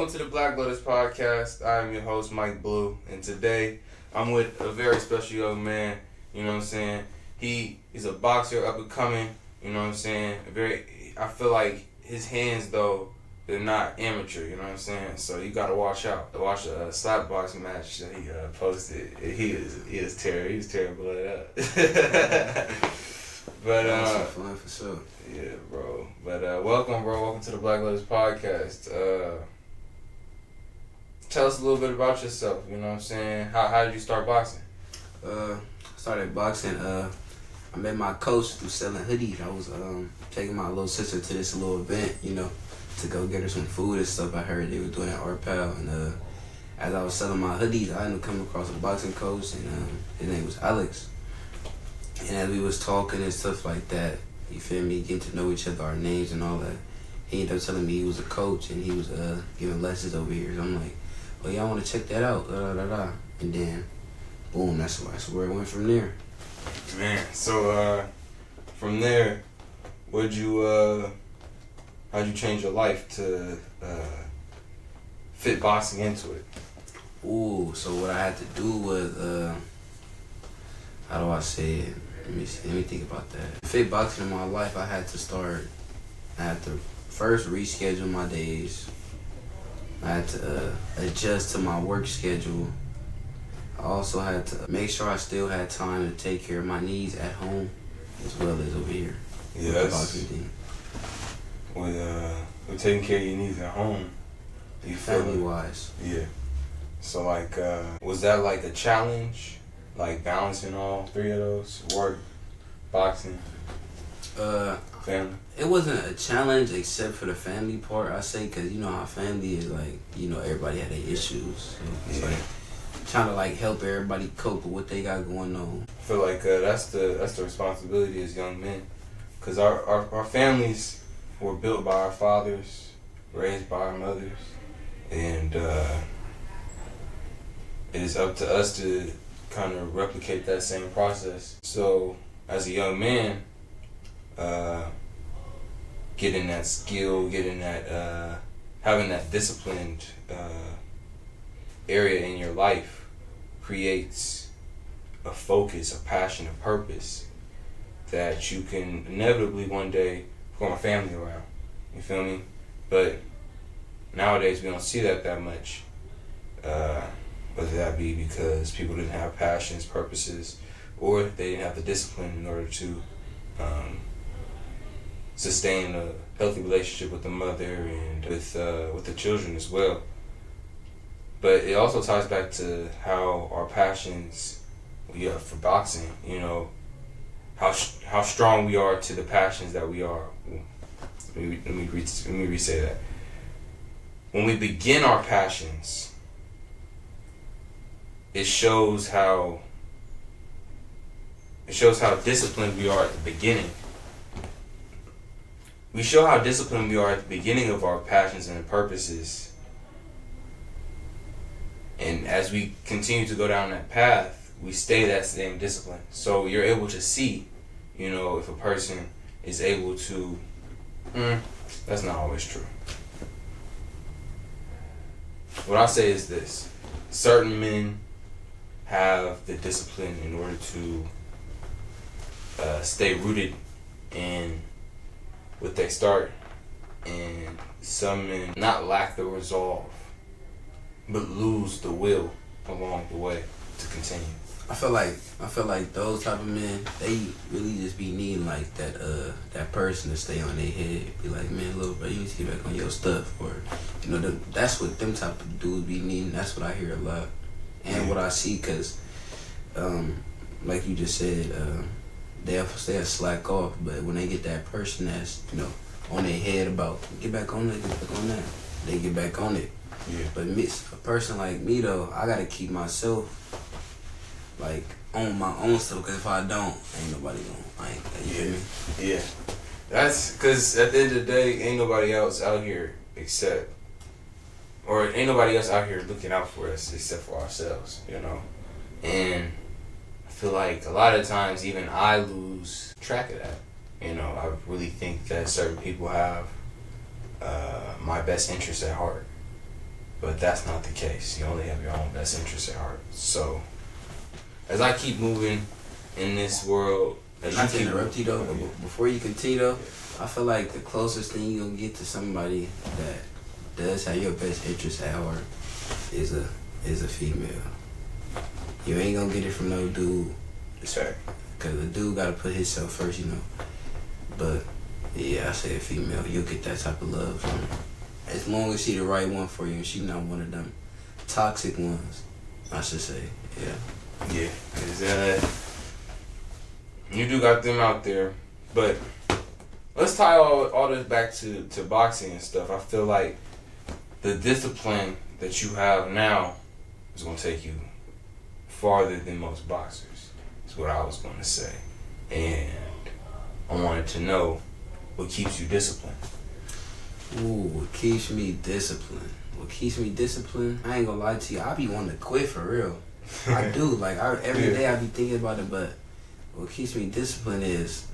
welcome to the Black Lotus podcast. I am your host, Mike Blue, and today I'm with a very special young man. You know what I'm saying? He is a boxer, up and coming. You know what I'm saying? I feel like his hands, though, they're not amateur. You know what I'm saying? So you gotta watch out. Watch a slap boxing match that he posted. He is terrible. He's terrible at that. But that's fun for sure. Yeah, bro. But welcome, bro. Welcome to the Black Lotus podcast. Tell us a little bit about yourself. You know what I'm saying? How did you start boxing? Started boxing. I met my coach through selling hoodies. I was taking my little sister to this little event, to go get her some food and stuff. I heard they were doing at Art Pal, and as I was selling my hoodies, I ended up coming across a boxing coach, and his name was Alex. And as we was talking and stuff like that, you feel me, getting to know each other, our names and all that, he ended up telling me he was a coach and he was giving lessons over here. So I'm like, oh yeah, I want to check that out, And then, boom, that's where it went from there. Man, so from there, how'd you change your life to fit boxing into it? Ooh, so what I had to do was, how do I say it? Let me think about that. To fit boxing in my life, I had to first reschedule my days. I had to adjust to my work schedule. I also had to make sure I still had time to take care of my needs at home as well as over here. Yes. With taking care of your needs at home, do you feel family-wise? Yeah. So was that like a challenge? Like balancing all three of those? Work, boxing, family? It wasn't a challenge except for the family part, I say, because you know how family is, like, everybody had their issues. So it's like trying to help everybody cope with what they got going on. I feel like that's the responsibility as young men, because our families were built by our fathers, raised by our mothers, and it is up to us to kind of replicate that same process. So as a young man, getting that skill, getting that having that disciplined area in your life creates a focus, a passion, a purpose that you can inevitably one day form a family around. You feel me? But nowadays we don't see that much. Whether that be because people didn't have passions, purposes, or they didn't have the discipline in order to sustain a healthy relationship with the mother and with the children as well. But it also ties back to how our passions, for boxing, how strong we are to the passions that we are. Let me re-say that. When we begin our passions, it shows how disciplined we are at the beginning. We show how disciplined we are at the beginning of our passions and purposes. And as we continue to go down that path, we stay that same discipline. So you're able to see, if a person is able to, that's not always true. What I say is this: certain men have the discipline in order to stay rooted in what they start, and some men not lack the resolve, but lose the will along the way to continue. I feel like those type of men, they really just be needing that person to stay on their head. Be like, man, little bro, you need to get back on your stuff, or that's what them type of dudes be needing. That's what I hear a lot. And what I see, because, like you just said, they'll slack off, but when they get that person that's, on their head about, get back on that, they get back on it. Yeah. But a person like me, though, I got to keep myself, on my own stuff, because if I don't, ain't nobody gonna, you feel me? Yeah. That's because at the end of the day, ain't nobody else out here ain't nobody else out here looking out for us except for ourselves, And I feel like a lot of times even I lose track of that. I really think that certain people have my best interest at heart. But that's not the case. You only have your own best interest at heart. So, as I keep moving in this world, not to interrupt you though, but before you continue though, I feel like the closest thing you're gonna get to somebody that does have your best interest at heart is a female. You ain't gonna get it from no dude. It's fair. Cause the dude gotta put himself first, you know. But yeah, I say a female, you'll get that type of love from her. As long as she the right one for you and she not one of them toxic ones, I should say. Yeah. Yeah. Cause you do got them out there. But let's tie all this back to boxing and stuff. I feel like the discipline that you have now is gonna take you farther than most boxers. Is what I was gonna say. And I wanted to know what keeps you disciplined. Ooh, what keeps me disciplined? What keeps me disciplined? I ain't gonna lie to you. I be wanting to quit for real. I do. Like every day I be thinking about it. But what keeps me disciplined is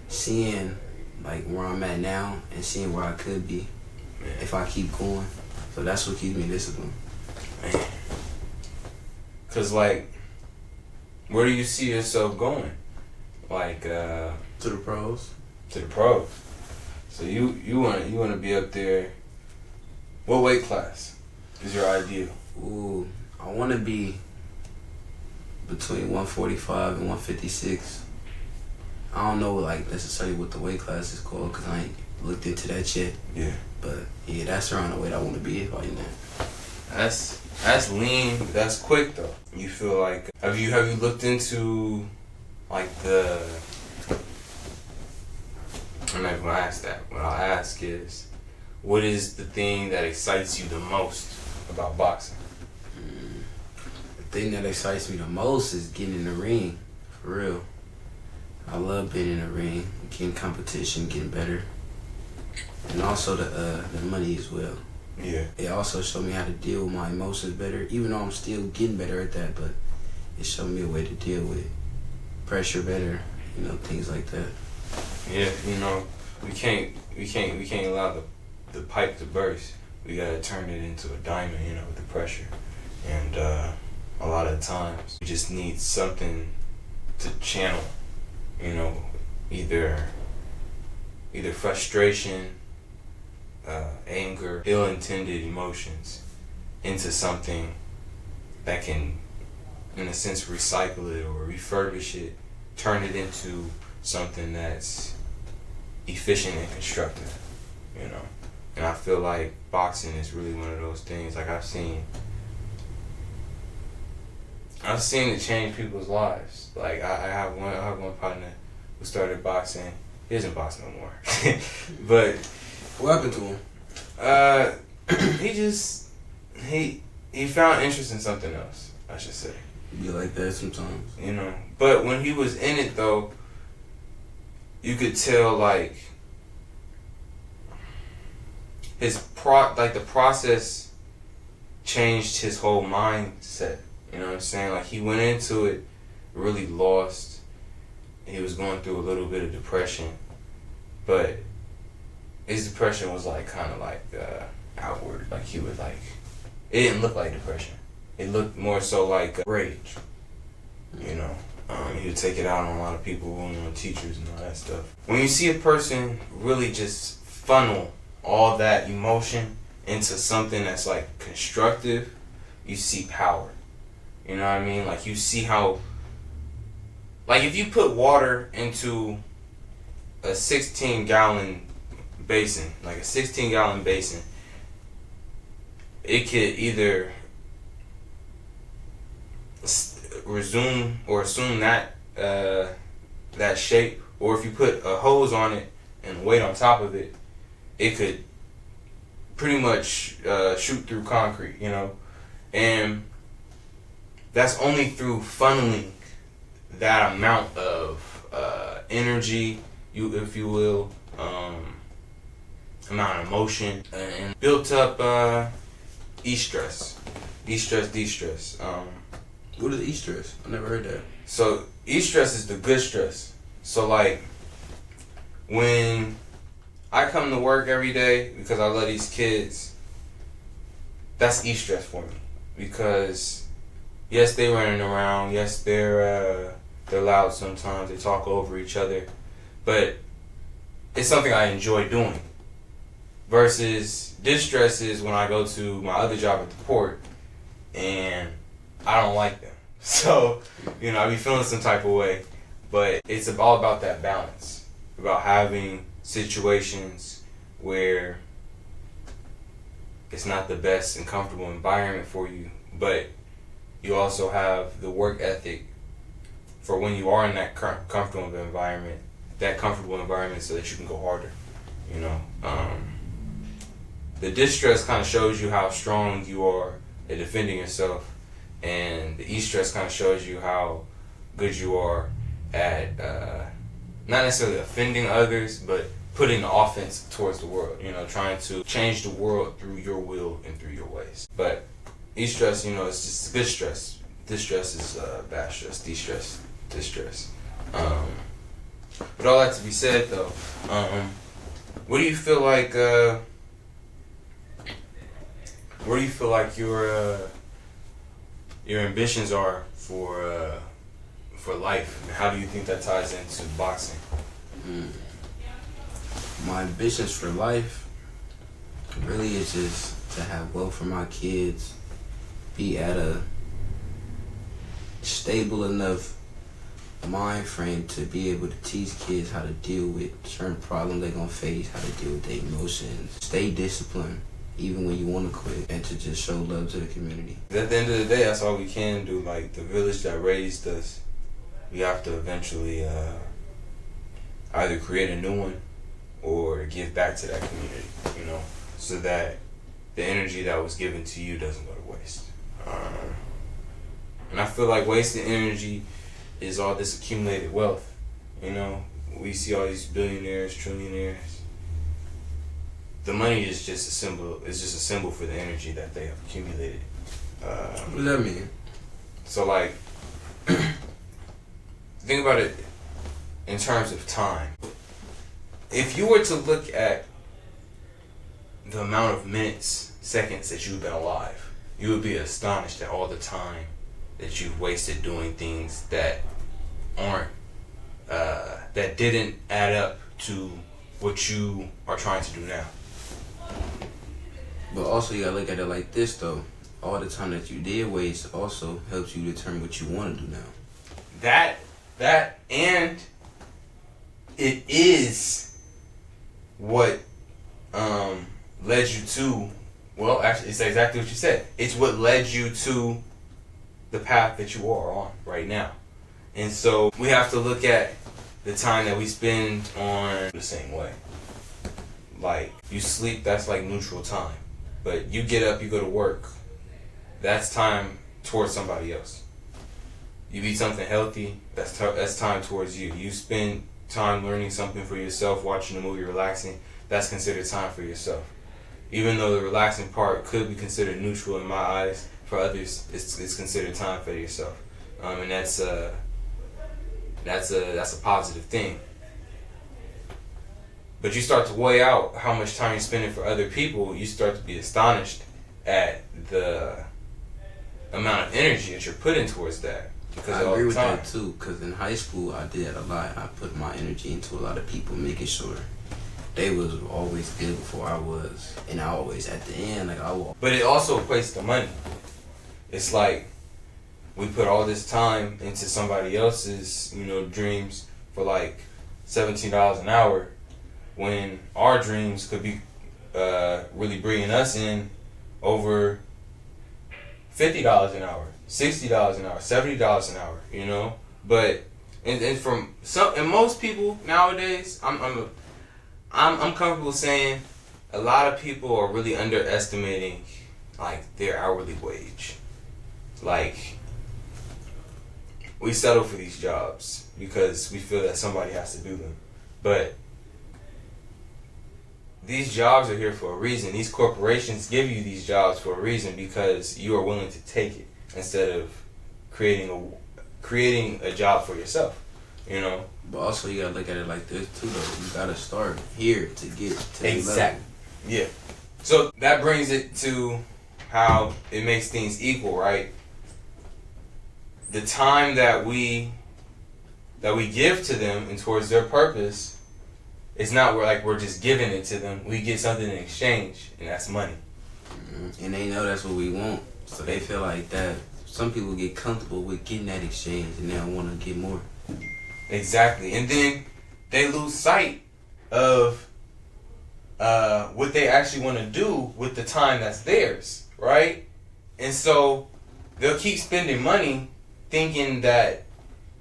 seeing like where I'm at now and seeing where I could be if I keep going. So that's what keeps me disciplined. Man. Cause like, where do you see yourself going? Like to the pros. To the pros. So you wanna be up there. What weight class is your ideal? Ooh, I wanna be between 145 and 156. I don't know like necessarily what the weight class is called because I ain't looked into that yet. Yeah. But yeah, that's around the weight I wanna be right now. That's lean. That's quick though. You feel like have you looked into like the? I'm not gonna ask that. What I'll ask is, what is the thing that excites you the most about boxing? The thing that excites me the most is getting in the ring, for real. I love being in the ring, getting competition, getting better, and also the money as well. Yeah. It also showed me how to deal with my emotions better, even though I'm still getting better at that. But it showed me a way to deal with pressure better, things like that. Yeah, we can't allow the pipe to burst. We gotta turn it into a diamond, with the pressure. And a lot of times we just need something to channel, either frustration, anger, ill-intended emotions into something that can, in a sense, recycle it or refurbish it, turn it into something that's efficient and constructive, And I feel like boxing is really one of those things. Like I've seen it change people's lives. Like I have one partner who started boxing. He doesn't box no more, but what happened to him? He found interest in something else, I should say. Be like that sometimes, But when he was in it though, you could tell like the process changed his whole mindset. You know what I'm saying? Like he went into it really lost. He was going through a little bit of depression, but his depression was like kind of like outward. Like he was like, it didn't look like depression. It looked more so like rage. He would take it out on a lot of people, teachers and all that stuff. When you see a person really just funnel all that emotion into something that's like constructive, you see power. You know what I mean? Like you see how, like if you put water into a 16-gallon basin, like a 16-gallon basin, it could either resume or assume that shape, or if you put a hose on it and weight on top of it, it could pretty much shoot through concrete, and that's only through funneling that amount of energy, if you will, amount of emotion, and built up e-stress, de-stress. What is e-stress? I never heard that. So e-stress is the good stress. So like when I come to work every day because I love these kids, that's e-stress for me, because yes, they running around, yes, they're loud sometimes, they talk over each other, but it's something I enjoy doing. Versus distress is when I go to my other job at the port and I don't like them. So, I be feeling some type of way. But it's all about that balance. About having situations where it's not the best and comfortable environment for you, but you also have the work ethic for when you are in that comfortable environment, so that you can go harder. The distress kind of shows you how strong you are at defending yourself, and the e-stress kind of shows you how good you are at not necessarily offending others, but putting the offense towards the world. Trying to change the world through your will and through your ways. But e-stress, it's just good stress. Distress is bad stress. De-stress, distress. But all that to be said, though, what do you feel like? Where do you feel like your ambitions are for life? And how do you think that ties into boxing? My ambitions for life really is just to have wealth for my kids, be at a stable enough mind frame to be able to teach kids how to deal with certain problems they're gonna face, how to deal with their emotions, stay disciplined even when you want to quit, and to just show love to the community. At the end of the day, that's all we can do. Like, the village that raised us, we have to eventually either create a new one or give back to that community, so that the energy that was given to you doesn't go to waste. And I feel like wasted energy is all this accumulated wealth. We see all these billionaires, trillionaires. The money is just a symbol. It's just a symbol for the energy that they have accumulated. What does that mean? So, like, think about it in terms of time. If you were to look at the amount of minutes, seconds that you've been alive, you would be astonished at all the time that you've wasted doing things that aren't, that didn't add up to what you are trying to do now. But also you gotta look at it like this though. All the time that you did waste also helps you determine what you want to do now. That and it is what led you to, well, actually it's exactly what you said. It's what led you to the path that you are on right now. And so we have to look at the time that we spend on the same way. Like, you sleep, that's like neutral time. But you get up, you go to work, that's time towards somebody else. You eat something healthy, that's time towards you. You spend time learning something for yourself, watching a movie, relaxing, that's considered time for yourself. Even though the relaxing part could be considered neutral in my eyes, for others it's considered time for yourself. And that's a positive thing. But you start to weigh out how much time you're spending for other people, you start to be astonished at the amount of energy that you're putting towards that. I agree with that too, because in high school I did that a lot. I put my energy into a lot of people, making sure they was always good before I was, and I always at the end But it also equates to money. It's like we put all this time into somebody else's, dreams for like $17 an hour, when our dreams could be really bringing us in over $50 an hour, $60 an hour, $70 an hour, But and from some and most people nowadays, I'm comfortable saying a lot of people are really underestimating like their hourly wage. Like, we settle for these jobs because we feel that somebody has to do them, but these jobs are here for a reason. These corporations give you these jobs for a reason, because you are willing to take it instead of creating a job for yourself, But also you gotta look at it like this too though. You gotta start here to get to the level. Yeah. So that brings it to how it makes things equal, right? The time that we give to them and towards their purpose, it's not we're just giving it to them. We get something in exchange, and that's money. And they know that's what we want, so they feel like that. Some people get comfortable with getting that exchange, and they don't want to get more. Exactly, and then they lose sight of what they actually want to do with the time that's theirs, right? And so they'll keep spending money thinking that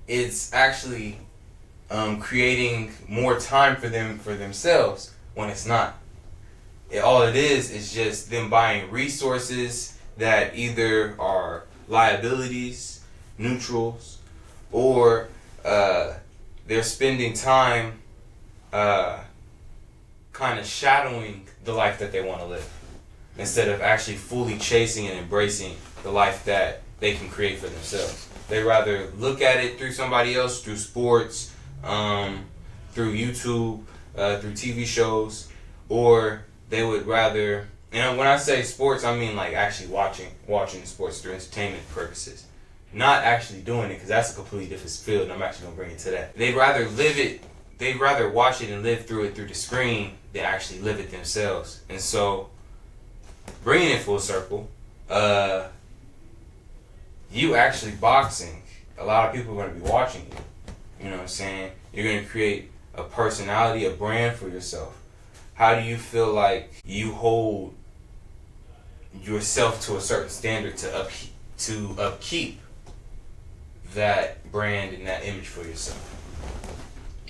it's actually creating more time for themselves when it's not. All it is just them buying resources that either are liabilities, neutrals, or they're spending time kind of shadowing the life that they want to live instead of actually fully chasing and embracing the life that they can create for themselves. They rather look at it through somebody else, through sports, through YouTube, through TV shows, or they would rather, and when I say sports, I mean like actually watching sports through entertainment purposes. Not actually doing it, because that's a completely different field, and I'm actually going to bring it to that. They'd rather watch it and live through it through the screen than actually live it themselves. And so, bringing it full circle, you actually boxing, a lot of people are going to be watching you. You know what I'm saying? You're going to create a personality, a brand for yourself. How do you feel like you hold yourself to a certain standard to upkeep that brand and that image for yourself?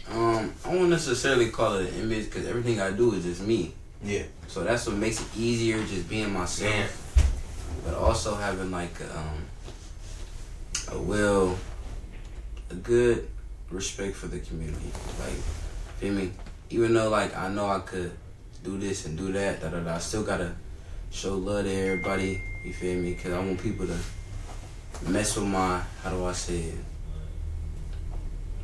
I won't necessarily call it an image, because everything I do is just me. Yeah. So that's what makes it easier, just being myself. Man. But also having like a good respect for the community. Like, feel me? Even though like I know I could do this and do that, I still gotta show love to everybody. You feel me? Because I want people to mess with my, how do I say it,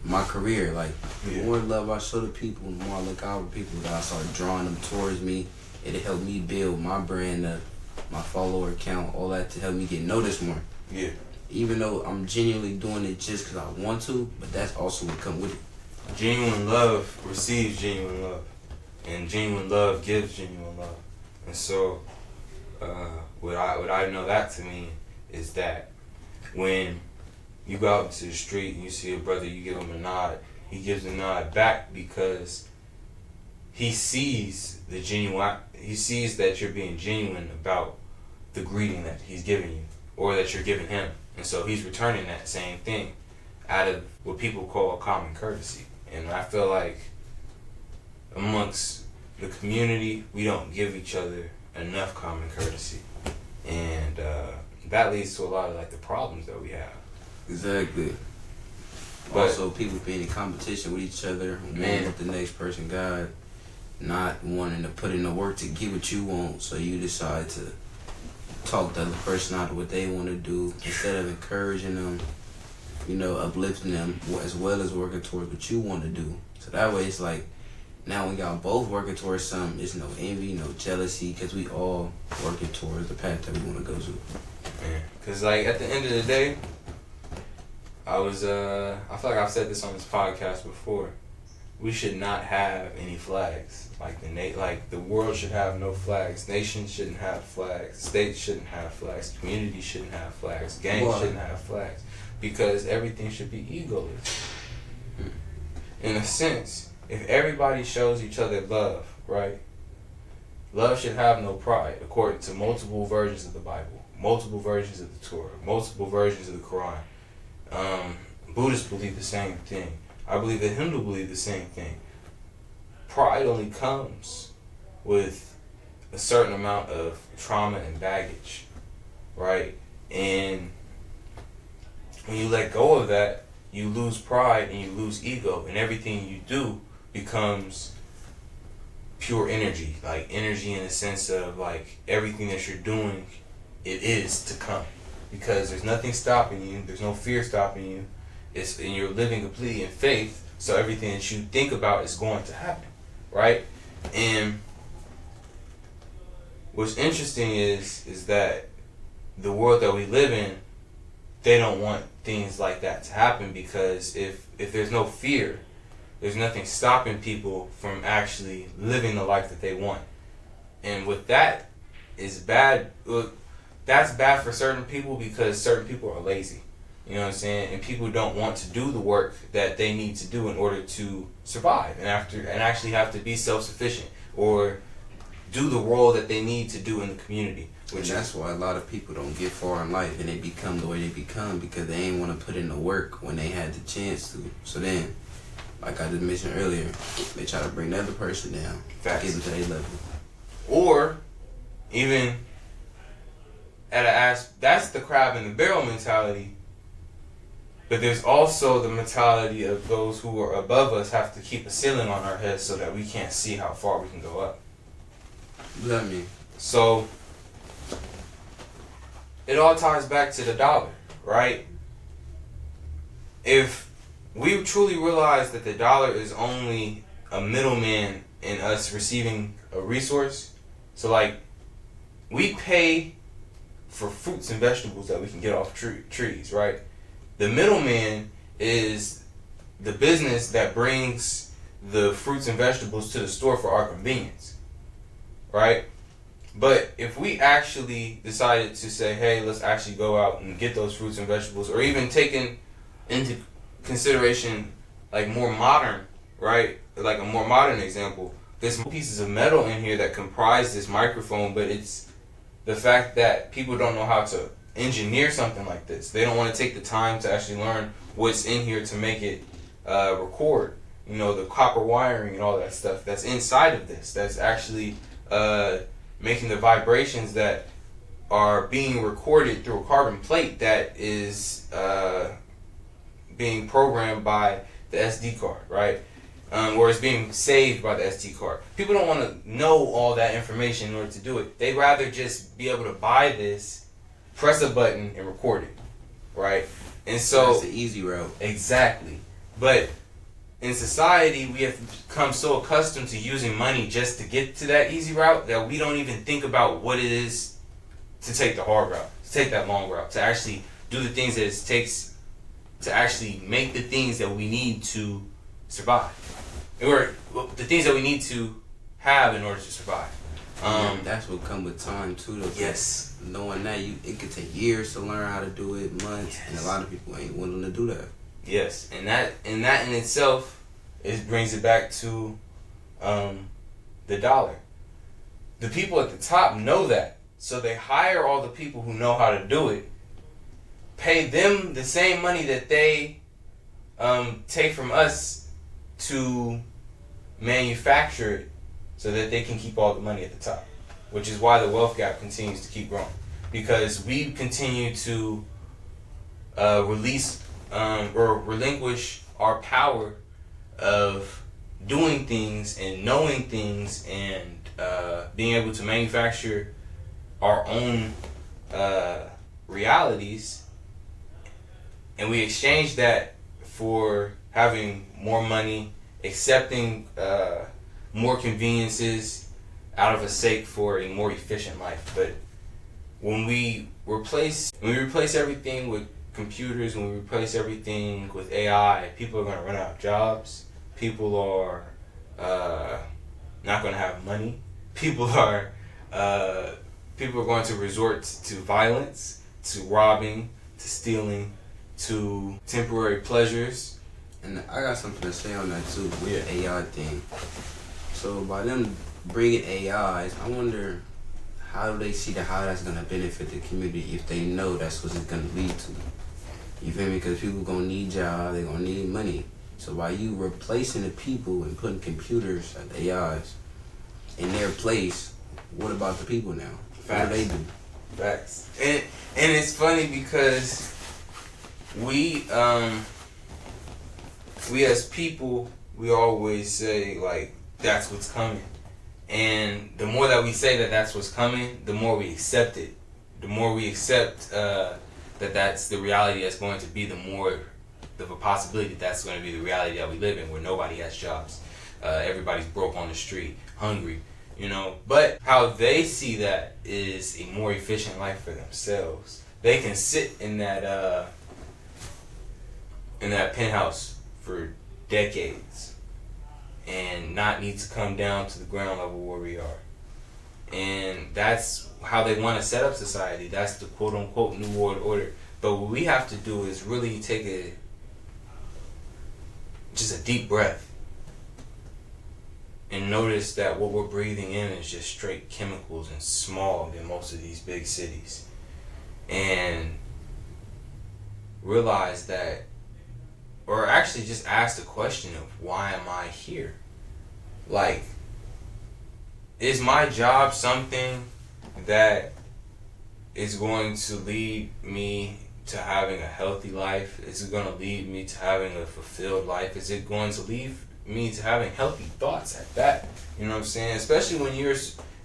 my career. Like, the more love I show to people, the more I look out for people, that I start drawing them towards me. It'll help me build my brand up, my follower count, all that, to help me get noticed more. Yeah. Even though I'm genuinely doing it just because I want to, but that's also what comes with it. Genuine love receives genuine love, and genuine love gives genuine love. And so, what I know that to mean is that when you go out into the street and you see a brother, you give him a nod. He gives a nod back because he sees he sees that you're being genuine about the greeting that he's giving you, or that you're giving him. And so he's returning that same thing out of what people call common courtesy. And I feel like amongst the community, we don't give each other enough common courtesy. And that leads to a lot of like the problems that we have. Exactly. But also, people being in competition with each other, wanting what the next person got, not wanting to put in the work to get what you want, so you decide to talk the other person out of what they want to do instead of encouraging them, uplifting them, as well as working towards what you want to do. So that way, it's like, now when y'all both working towards something, there's no envy, no jealousy, because we all working towards the path that we want to go to. Yeah. Because like at the end of the day, I feel like I've said this on this podcast before. We should not have any flags. Like the world should have no flags. Nations shouldn't have flags. States shouldn't have flags. Communities shouldn't have flags. Gangs shouldn't have flags, because everything should be egoless. In a sense, if everybody shows each other love, right? Love should have no pride, according to multiple versions of the Bible, multiple versions of the Torah, multiple versions of the Quran. Buddhists believe the same thing. I believe the Hindu believe the same thing. Pride only comes with a certain amount of trauma and baggage, right? And when you let go of that, you lose pride and you lose ego, and everything you do becomes pure energy. Like energy in the sense of like everything that you're doing, it is to come. Because there's nothing stopping you, there's no fear stopping you. And you're living completely in faith, so everything that you think about is going to happen, right? And what's interesting is that the world that we live in, they don't want things like that to happen, because if there's no fear, there's nothing stopping people from actually living the life that they want. And with that is bad. That's bad for certain people, because certain people are lazy. You know what I'm saying? And people don't want to do the work that they need to do in order to survive and actually have to be self-sufficient or do the role that they need to do in the community. And that's why a lot of people don't get far in life and they become the way they become, because they ain't want to put in the work when they had the chance to. So then, like I just mentioned earlier, they try to bring the other person down, Facts. Get them to their level. Or even that's the crab in the barrel mentality. But there's also the mentality of those who are above us have to keep a ceiling on our heads so that we can't see how far we can go up. What does that mean? So it all ties back to the dollar, right? If we truly realize that the dollar is only a middleman in us receiving a resource, so like we pay for fruits and vegetables that we can get off trees, right? The middleman is the business that brings the fruits and vegetables to the store for our convenience, right? But if we actually decided to say, hey, let's actually go out and get those fruits and vegetables, or even taking into consideration like more modern, right? Like a more modern example, there's pieces of metal in here that comprise this microphone, but it's the fact that people don't know how to engineer something like this. They don't want to take the time to actually learn what's in here to make it record. You know, the copper wiring and all that stuff that's inside of this, that's actually making the vibrations that are being recorded through a carbon plate that is being programmed by the SD card, right? Or it's being saved by the SD card. People don't want to know all that information in order to do it. They'd rather just be able to buy this, press a button, and record it, right? And so that's the easy route. Exactly. But in society, we have become so accustomed to using money just to get to that easy route that we don't even think about what it is to take the hard route, to take that long route, to actually do the things that it takes to actually make the things that we need to survive, or the things that we need to have in order to survive. That's what comes with time too, though. Yes. Knowing that it could take years to learn how to do it, months, Yes. and a lot of people ain't willing to do that. Yes, and that in itself, it brings it back to the dollar. The people at the top know that, so they hire all the people who know how to do it, pay them the same money that they take from us to manufacture it, so that they can keep all the money at the top, which is why the wealth gap continues to keep growing, because we continue to release or relinquish our power of doing things and knowing things and being able to manufacture our own realities, and we exchange that for having more money, accepting more conveniences out of a sake for a more efficient life. But when we replace everything with computers, when we replace everything with AI, people are going to run out of jobs. People are not going to have money. People are going to resort to violence, to robbing, to stealing, to temporary pleasures. And I got something to say on that too, with the AI thing. So by them bringing AIs, I wonder how do they see how that's gonna benefit the community if they know that's what it's gonna lead to. You feel me? Because people gonna need jobs, they gonna need money. So by you replacing the people and putting computers and AIs in their place, what about the people now? Facts. What do they do? Facts. And it's funny because we as people, we always say like that's what's coming, and the more that we say that that's what's coming, the more we accept it. The more we accept that that's the reality that's going to be, the more of a possibility that's going to be the reality that we live in, where nobody has jobs, everybody's broke on the street, hungry. But how they see that is a more efficient life for themselves. They can sit in that penthouse for decades and not need to come down to the ground level where we are. And that's how they want to set up society. That's the quote unquote New World Order. But what we have to do is really take just a deep breath and notice that what we're breathing in is just straight chemicals and smog in most of these big cities. And realize that, or actually just ask the question of, why am I here? Like, is my job something that is going to lead me to having a healthy life? Is it going to lead me to having a fulfilled life? Is it going to lead me to having healthy thoughts at that? You know what I'm saying? Especially when you're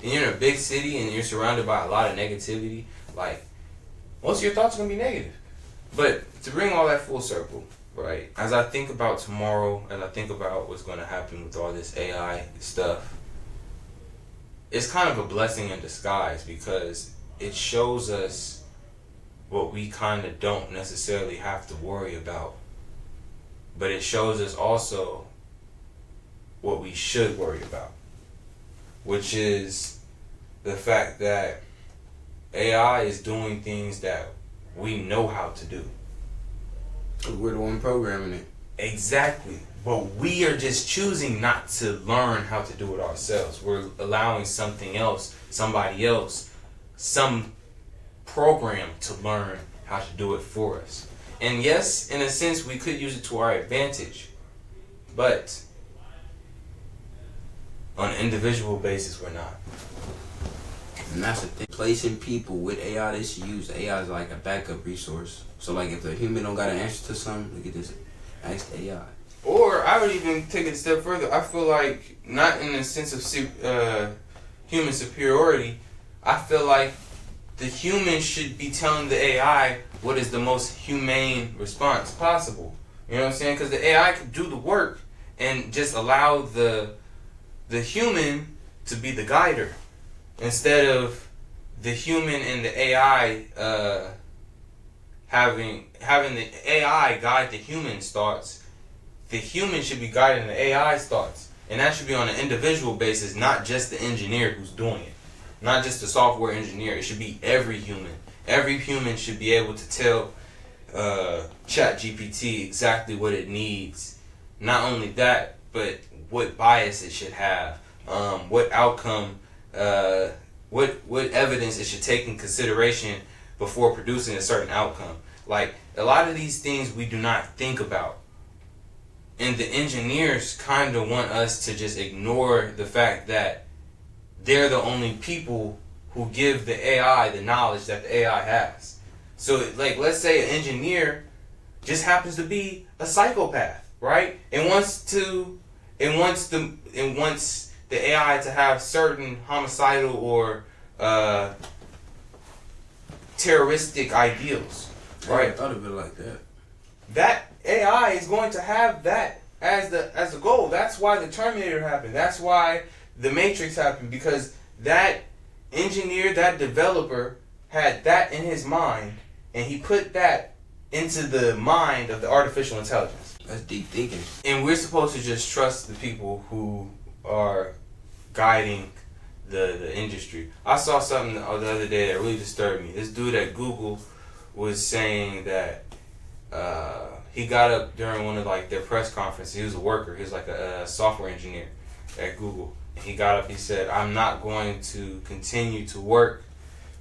in a big city and you're surrounded by a lot of negativity. Like, most of your thoughts are going to be negative. But to bring all that full circle, right? As I think about tomorrow, as I think about what's going to happen with all this AI stuff, it's kind of a blessing in disguise, because it shows us what we kind of don't necessarily have to worry about. But it shows us also what we should worry about, which is the fact that AI is doing things that we know how to do. We're the one programming it. Exactly. But we are just choosing not to learn how to do it ourselves. We're allowing something else, somebody else, some program to learn how to do it for us. And yes, in a sense, we could use it to our advantage. But on an individual basis, we're not. And that's the thing. Placing people with AI, they should use AI as like a backup resource. So like if the human don't got an answer to something, we could just ask the AI. Or I would even take it a step further. I feel like, not in the sense of human superiority, I feel like the human should be telling the AI what is the most humane response possible. You know what I'm saying? Because the AI could do the work and just allow the human to be the guider, instead of the human and the AI having the AI guide the human's thoughts. The human should be guiding the AI's thoughts. And that should be on an individual basis, not just the engineer who's doing it. Not just the software engineer. It should be every human. Every human should be able to tell ChatGPT exactly what it needs. Not only that, but what bias it should have. What outcome, what evidence it should take in consideration before producing a certain outcome. Like, a lot of these things we do not think about. And the engineers kind of want us to just ignore the fact that they're the only people who give the AI the knowledge that the AI has. So, like, let's say an engineer just happens to be a psychopath, right? And wants the AI to have certain homicidal or terroristic ideals, right? I thought of it like that. That AI is going to have that as the goal. That's why the Terminator happened. That's why the Matrix happened, because that engineer, that developer had that in his mind, and he put that into the mind of the artificial intelligence. That's deep thinking. And we're supposed to just trust the people who are guiding the industry. I saw something the other day that really disturbed me. This dude at Google was saying that he got up during one of their press conferences. He was a worker. He was like a software engineer at Google. And he got up. He said, "I'm not going to continue to work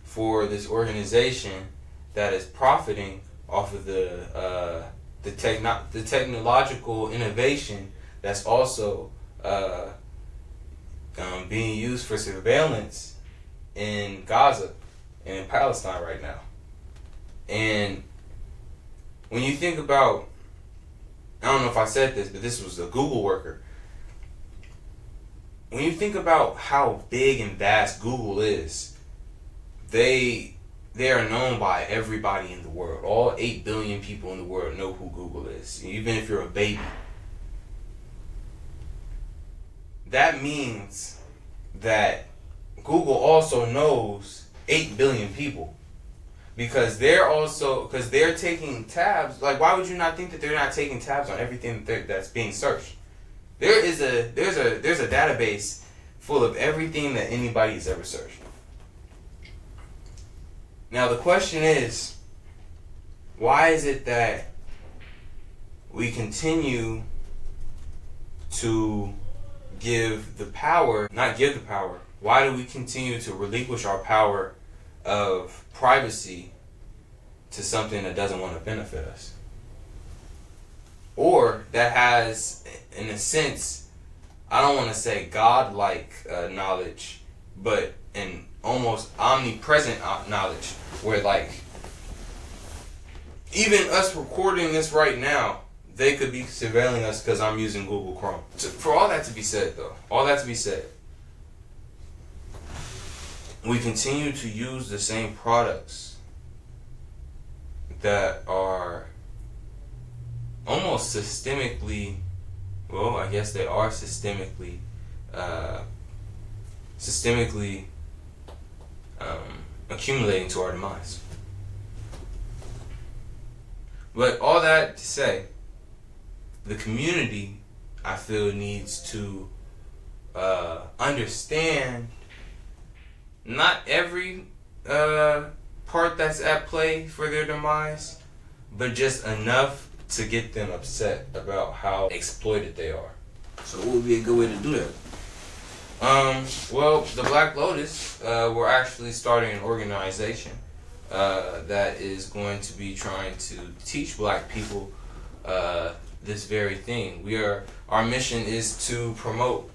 for this organization that is profiting off of the technological innovation that's also being used for surveillance in Gaza and in Palestine right now." And when you think about, I don't know if I said this, but this was a Google worker. When you think about how big and vast Google is, they are known by everybody in the world. All 8 billion people in the world know who Google is, even if you're a baby. That means that Google also knows 8 billion people. Because they're taking tabs. Like, why would you not think that they're not taking tabs on everything that's being searched? There's a database full of everything that anybody has ever searched. Now the question is, why is it that we continue to why do we continue to relinquish our power of privacy to something that doesn't want to benefit us? Or that has, in a sense, I don't want to say godlike knowledge, but an almost omnipresent knowledge, where like, even us recording this right now, they could be surveilling us because I'm using Google Chrome. For all that to be said, we continue to use the same products that are almost systemically, well, I guess they are systemically accumulating to our demise. But all that to say, the community, I feel, needs to understand not every part that's at play for their demise, but just enough to get them upset about how exploited they are. So what would be a good way to do that? Well, the Black Lotus, we're actually starting an organization that is going to be trying to teach black people this very thing. Our mission is to promote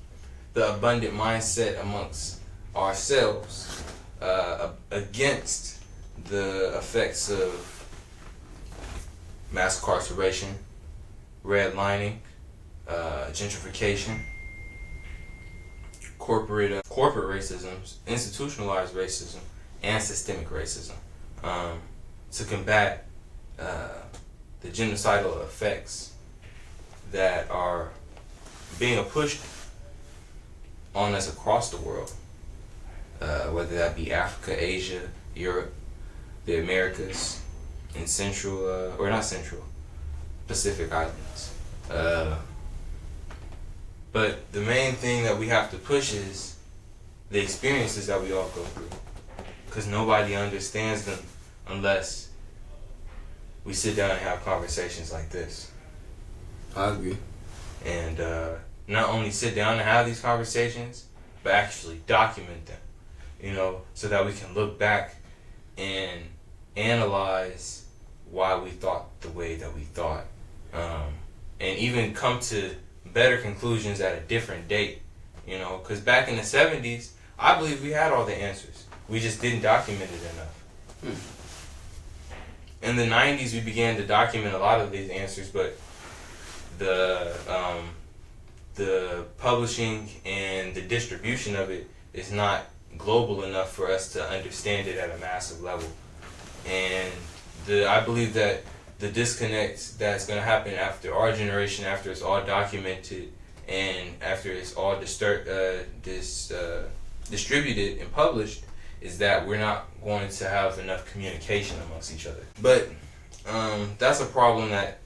the abundant mindset amongst ourselves against the effects of mass incarceration, redlining, gentrification, corporate racism, institutionalized racism, and systemic racism, to combat the genocidal effects that are being pushed on us across the world, whether that be Africa, Asia, Europe, the Americas, and Pacific Islands. But the main thing that we have to push is the experiences that we all go through, because nobody understands them unless we sit down and have conversations like this. I agree. And not only sit down and have these conversations, but actually document them, so that we can look back and analyze why we thought the way that we thought, and even come to better conclusions at a different date, because back in the 70s, I believe we had all the answers. We just didn't document it enough. In the 90s, we began to document a lot of these answers, but the publishing and the distribution of it is not global enough for us to understand it at a massive level. And I believe that the disconnect that's going to happen after our generation, after it's all documented and after it's all distributed and published, is that we're not going to have enough communication amongst each other. But that's a problem that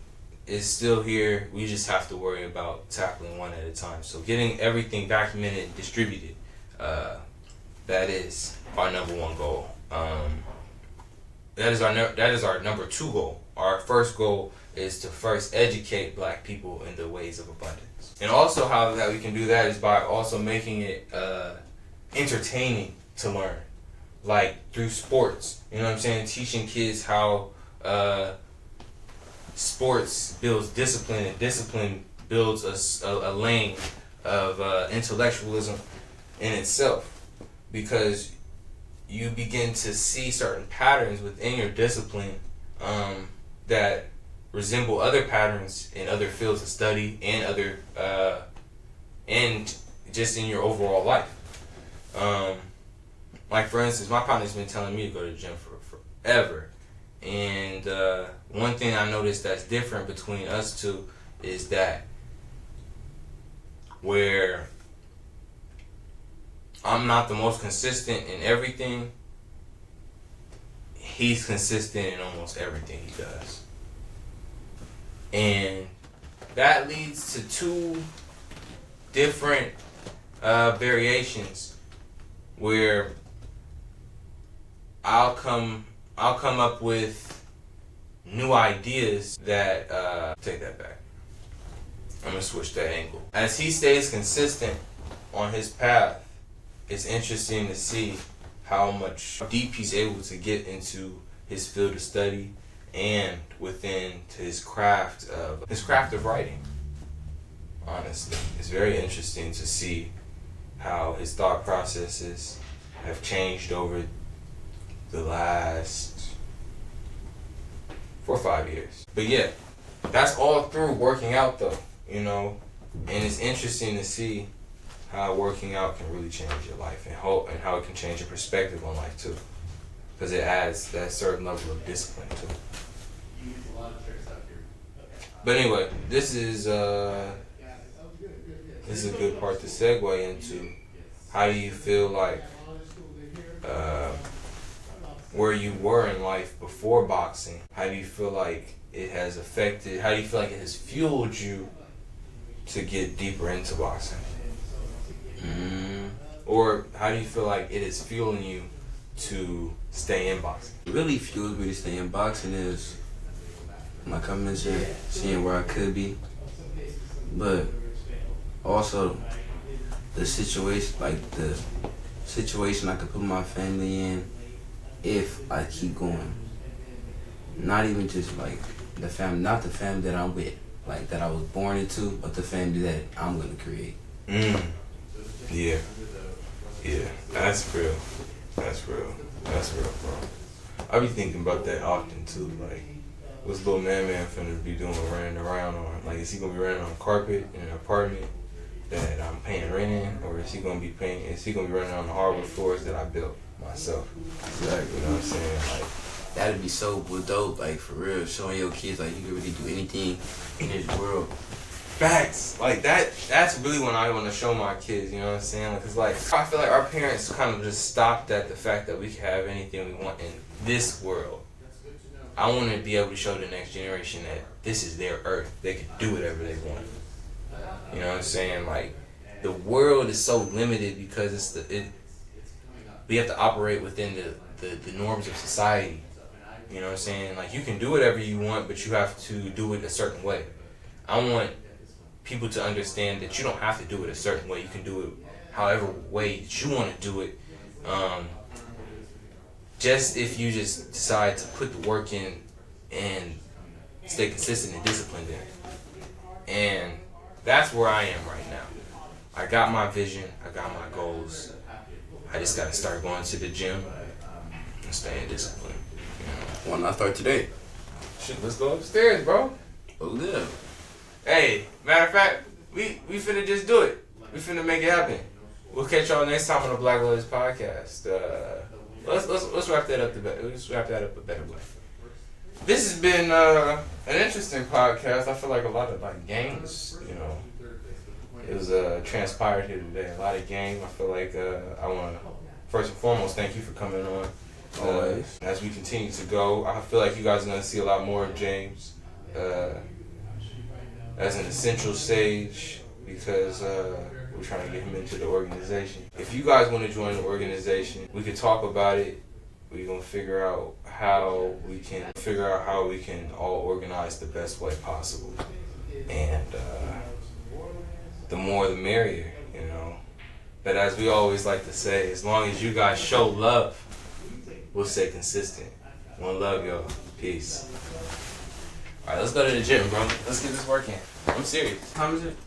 is still here. We just have to worry about tackling one at a time. So getting everything documented and distributed, that is our number one goal. That is our number two goal. Our first goal is to first educate black people in the ways of abundance. And also how that we can do that is by also making it entertaining to learn. Like through sports, teaching kids how sports builds discipline, and discipline builds a lane of intellectualism in itself, because you begin to see certain patterns within your discipline that resemble other patterns in other fields of study and other and just in your overall life. Like for instance, my partner's been telling me to go to the gym for forever, and one thing I noticed that's different between us two is that where I'm not the most consistent in everything, he's consistent in almost everything he does. And that leads to two different variations where I'll come up with new ideas that take that back. I'm gonna switch that angle. As he stays consistent on his path, it's interesting to see how much deep he's able to get into his field of study and within to his craft of writing. Honestly, it's very interesting to see how his thought processes have changed over the last 4 or 5 years. But yeah, that's all through working out though, you know, and it's interesting to see how working out can really change your life and how it can change your perspective on life too, because it adds that certain level of discipline too. But anyway, this is a good part to segue into. How do you feel like where you were in life before boxing? How do you feel like it has affected? How do you feel like it has fueled you to get deeper into boxing? Or how do you feel like it is fueling you to stay in boxing? What really fuels me to stay in boxing is, like I mentioned, seeing where I could be, but also the situation I could put my family in if I keep going. Not even just like not the family that I'm with, like that I was born into, but the family that I'm gonna create. Yeah, that's real, bro. I be thinking about that often too, like, what's little man finna be doing running around on? Like, is he gonna be running on carpet in an apartment that I'm paying rent in, or is he gonna be running on the hardwood floors that I built myself? Exactly. You know what I'm saying? Like, that'd be so dope, like for real, showing your kids like you can really do anything in this world. facts. Like that's really what I want to show my kids, you know what I'm saying? Because like, I feel like our parents kind of just stopped at the fact that we can have anything we want in this world. I want to be able to show the next generation that this is their earth. They can do whatever they want. You know what I'm saying? Like, the world is so limited because we have to operate within the norms of society. You know what I'm saying? Like, you can do whatever you want, but you have to do it a certain way. I want people to understand that you don't have to do it a certain way. You can do it however way that you want to do it. Just if you just decide to put the work in and stay consistent and disciplined in it. And that's where I am right now. I got my vision. I got my goals. I just got to start going to the gym and staying disciplined. You know? Why not start today? Shit, let's go upstairs, bro. Oh, yeah. Hey, matter of fact, we finna just do it. We finna make it happen. We'll catch y'all next time on the Black Lotus podcast. Let's wrap that up a better way. This has been an interesting podcast. I feel like a lot of like games, you know, it was transpired here today. A lot of game. I feel like I want to first and foremost thank you for coming on. Always. As we continue to go, I feel like you guys are gonna see a lot more of James as an essential stage because we're trying to get him into the organization. If you guys want to join the organization, we could talk about it. We're gonna figure out how we can all organize the best way possible, and the more the merrier, you know. But as we always like to say, as long as you guys show love, we'll stay consistent. One love, y'all. Peace. All right, let's go to the gym, bro. Let's get this work in. I'm serious. How is it?